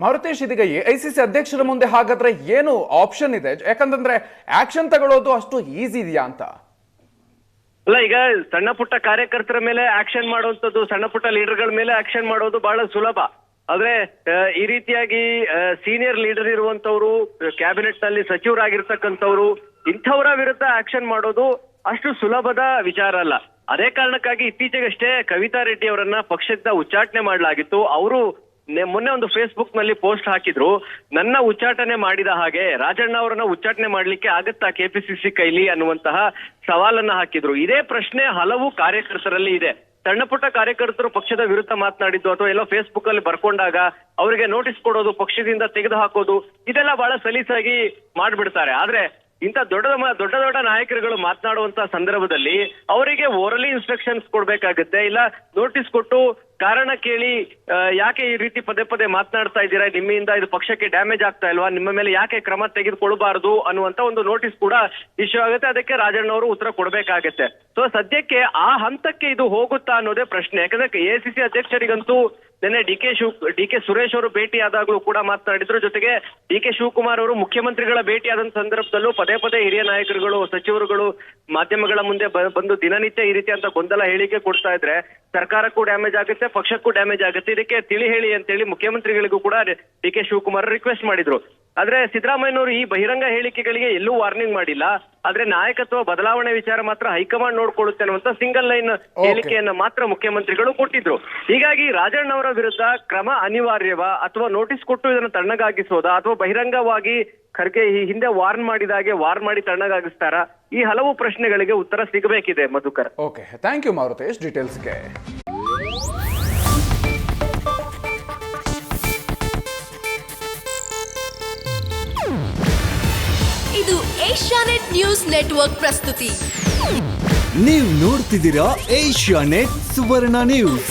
ಮಾರುತೇಶ್, ಇದೀಗ ಎಐಸಿಸಿ ಅಧ್ಯಕ್ಷರ ಮುಂದೆ ಹಾಗಾದ್ರೆ ಏನು ಆಪ್ಷನ್ ಇದೆ? ಯಾಕಂತಂದ್ರೆ ಆಕ್ಷನ್ ತಗೊಳ್ಳೋದು ಅಷ್ಟು ಈಸಿ ಇದೆಯಾ ಅಂತ? ಅಲ್ಲ, ಈಗ ಸಣ್ಣ ಪುಟ್ಟ ಕಾರ್ಯಕರ್ತರ ಮೇಲೆ ಆಕ್ಷನ್ ಮಾಡುವಂತದ್ದು, ಸಣ್ಣ ಪುಟ್ಟ ಲೀಡರ್ಗಳ ಮೇಲೆ ಆಕ್ಷನ್ ಮಾಡೋದು ಬಹಳ ಸುಲಭ. ಆದ್ರೆ ಈ ರೀತಿಯಾಗಿ ಸೀನಿಯರ್ ಲೀಡರ್ ಇರುವಂತವ್ರು, ಕ್ಯಾಬಿನೆಟ್ ನಲ್ಲಿ ಸಚಿವರಾಗಿರ್ತಕ್ಕಂಥವ್ರು, ಇಂಥವರ ವಿರುದ್ಧ ಆಕ್ಷನ್ ಮಾಡೋದು ಅಷ್ಟು ಸುಲಭದ ವಿಚಾರ ಅಲ್ಲ. ಅದೇ ಕಾರಣಕ್ಕಾಗಿ ಇತ್ತೀಚೆಗಷ್ಟೇ ಕವಿತಾ ರೆಡ್ಡಿ ಅವರನ್ನ ಪಕ್ಷದಿಂದ ಉಚ್ಚಾಟನೆ ಮಾಡಲಾಗಿತ್ತು. ಅವರು ಮೊನ್ನೆ ಒಂದು ಫೇಸ್ಬುಕ್ ನಲ್ಲಿ ಪೋಸ್ಟ್ ಹಾಕಿದ್ರು, ನನ್ನ ಉಚ್ಚಾಟನೆ ಮಾಡಿದ ಹಾಗೆ ರಾಜಣ್ಣ ಅವರನ್ನ ಉಚ್ಚಾಟನೆ ಮಾಡ್ಲಿಕ್ಕೆ ಆಗತ್ತಾ ಕೆಪಿಸಿಸಿ ಕೈಲಿ ಅನ್ನುವಂತಹ ಸವಾಲನ್ನ ಹಾಕಿದ್ರು. ಇದೇ ಪ್ರಶ್ನೆ ಹಲವು ಕಾರ್ಯಕರ್ತರಲ್ಲಿ ಇದೆ. ಸಣ್ಣ ಪುಟ್ಟ ಕಾರ್ಯಕರ್ತರು ಪಕ್ಷದ ವಿರುದ್ಧ ಮಾತನಾಡಿದ್ದು ಅಥವಾ ಎಲ್ಲೋ ಫೇಸ್ಬುಕ್ ಅಲ್ಲಿ ಬರ್ಕೊಂಡಾಗ ಅವರಿಗೆ ನೋಟಿಸ್ ಕೊಡೋದು, ಪಕ್ಷದಿಂದ ತೆಗೆದು ಹಾಕೋದು, ಇದೆಲ್ಲ ಬಹಳ ಸಲೀಸಾಗಿ ಮಾಡ್ಬಿಡ್ತಾರೆ. ಆದ್ರೆ ಇಂಥ ದೊಡ್ಡ ನಾಯಕರುಗಳು ಮಾತನಾಡುವಂತ ಸಂದರ್ಭದಲ್ಲಿ ಅವರಿಗೆ ಓರಲಿ ಇನ್ಸ್ಟ್ರಕ್ಷನ್ಸ್ ಕೊಡ್ಬೇಕಾಗುತ್ತೆ, ಇಲ್ಲ ನೋಟಿಸ್ ಕೊಟ್ಟು ಕಾರಣ ಕೇಳಿ ಯಾಕೆ ಈ ರೀತಿ ಪದೇ ಪದೇ ಮಾತನಾಡ್ತಾ ಇದ್ದೀರಾ, ನಿಮ್ಮಿಂದ ಇದು ಪಕ್ಷಕ್ಕೆ ಡ್ಯಾಮೇಜ್ ಆಗ್ತಾ ಇಲ್ವಾ, ನಿಮ್ಮ ಮೇಲೆ ಯಾಕೆ ಕ್ರಮ ತೆಗೆದುಕೊಳ್ಬಾರದು ಅನ್ನುವಂತ ಒಂದು ನೋಟಿಸ್ ಕೂಡ ಇಶ್ಯೂ ಆಗುತ್ತೆ. ಅದಕ್ಕೆ ರಾಜಣ್ಣ ಅವರು ಉತ್ತರ ಕೊಡ್ಬೇಕಾಗತ್ತೆ. ಸೊ ಸದ್ಯಕ್ಕೆ ಆ ಹಂತಕ್ಕೆ ಇದು ಹೋಗುತ್ತಾ ಅನ್ನೋದೇ ಪ್ರಶ್ನೆ. ಯಾಕಂದ್ರೆ ಎಐಸಿಸಿ ಅಧ್ಯಕ್ಷರಿಗಂತೂ ನಿನ್ನೆ ಡಿ ಕೆ ಸುರೇಶ್ ಅವರು ಭೇಟಿ ಆದಾಗಲೂ ಕೂಡ ಮಾತನಾಡಿದ್ರು. ಜೊತೆಗೆ ಡಿ ಕೆ ಶಿವಕುಮಾರ್ ಅವರು ಮುಖ್ಯಮಂತ್ರಿಗಳ ಭೇಟಿಯಾದಂತ ಸಂದರ್ಭದಲ್ಲೂ ಪದೇ ಹಿರಿಯ ನಾಯಕರುಗಳು, ಸಚಿವರುಗಳು ಮಾಧ್ಯಮಗಳ ಮುಂದೆ ಬಂದು ದಿನನಿತ್ಯ ಈ ರೀತಿ ಅಂತ ಗೊಂದಲ ಹೇಳಿಕೆ ಕೊಡ್ತಾ ಇದ್ರೆ ಸರ್ಕಾರಕ್ಕೂ ಡ್ಯಾಮೇಜ್ ಆಗುತ್ತೆ, ಪಕ್ಷಕ್ಕೂ ಡ್ಯಾಮೇಜ್ ಆಗುತ್ತೆ. ಇದಕ್ಕೆ ತಿಳಿ ಹೇಳಿ ಅಂತೇಳಿ ಮುಖ್ಯಮಂತ್ರಿಗಳಿಗೂ ಕೂಡ ಡಿ ಕೆ ಶಿವಕುಮಾರ್ ರಿಕ್ವೆಸ್ಟ್ ಮಾಡಿದ್ರು. ಆದ್ರೆ ಸಿದ್ದರಾಮಯ್ಯನವರು ಈ ಬಹಿರಂಗ ಹೇಳಿಕೆಗಳಿಗೆ ಎಲ್ಲೂ ವಾರ್ನಿಂಗ್ ಮಾಡಿಲ್ಲ. ಆದ್ರೆ ನಾಯಕತ್ವ ಬದಲಾವಣೆ ವಿಚಾರ ಮಾತ್ರ ಹೈಕಮಾಂಡ್ ನೋಡ್ಕೊಳ್ಳುತ್ತೆ ಅನ್ನುವಂತ ಸಿಂಗಲ್ ಲೈನ್ ಹೇಳಿಕೆಯನ್ನ ಮಾತ್ರ ಮುಖ್ಯಮಂತ್ರಿಗಳು ಕೊಟ್ಟಿದ್ರು. ಹೀಗಾಗಿ ರಾಜಣ್ಣ ಅವರ ವಿರುದ್ಧ ಕ್ರಮ ಅನಿವಾರ್ಯವಾ, ಅಥವಾ ನೋಟಿಸ್ ಕೊಟ್ಟು ಇದನ್ನು ತಣ್ಣಗಾಗಿಸೋದಾ, ಅಥವಾ ಬಹಿರಂಗವಾಗಿ ಖರ್ಗೆ ಈ ಹಿಂದೆ ವಾರ್ನ್ ಮಾಡಿದಾಗೆ ವಾರ್ ಮಾಡಿ ತಣ್ಣಗಾಗಿಸ್ತಾರ? ಈ ಹಲವು ಪ್ರಶ್ನೆಗಳಿಗೆ ಉತ್ತರ ಸಿಗಬೇಕಿದೆ Madhukar. Okay, thank you Maruthesh ಡೀಟೇಲ್ಸ್ಗೆ. ಇದು ಏಷ್ಯಾನೆಟ್ ನ್ಯೂಸ್ ನೆಟ್ವರ್ಕ್ ಪ್ರಸ್ತುತಿ. ನೀವು ನೋಡ್ತಿದ್ದೀರಾ ಏಷ್ಯಾನೆಟ್ ಸುವರ್ಣ ನ್ಯೂಸ್.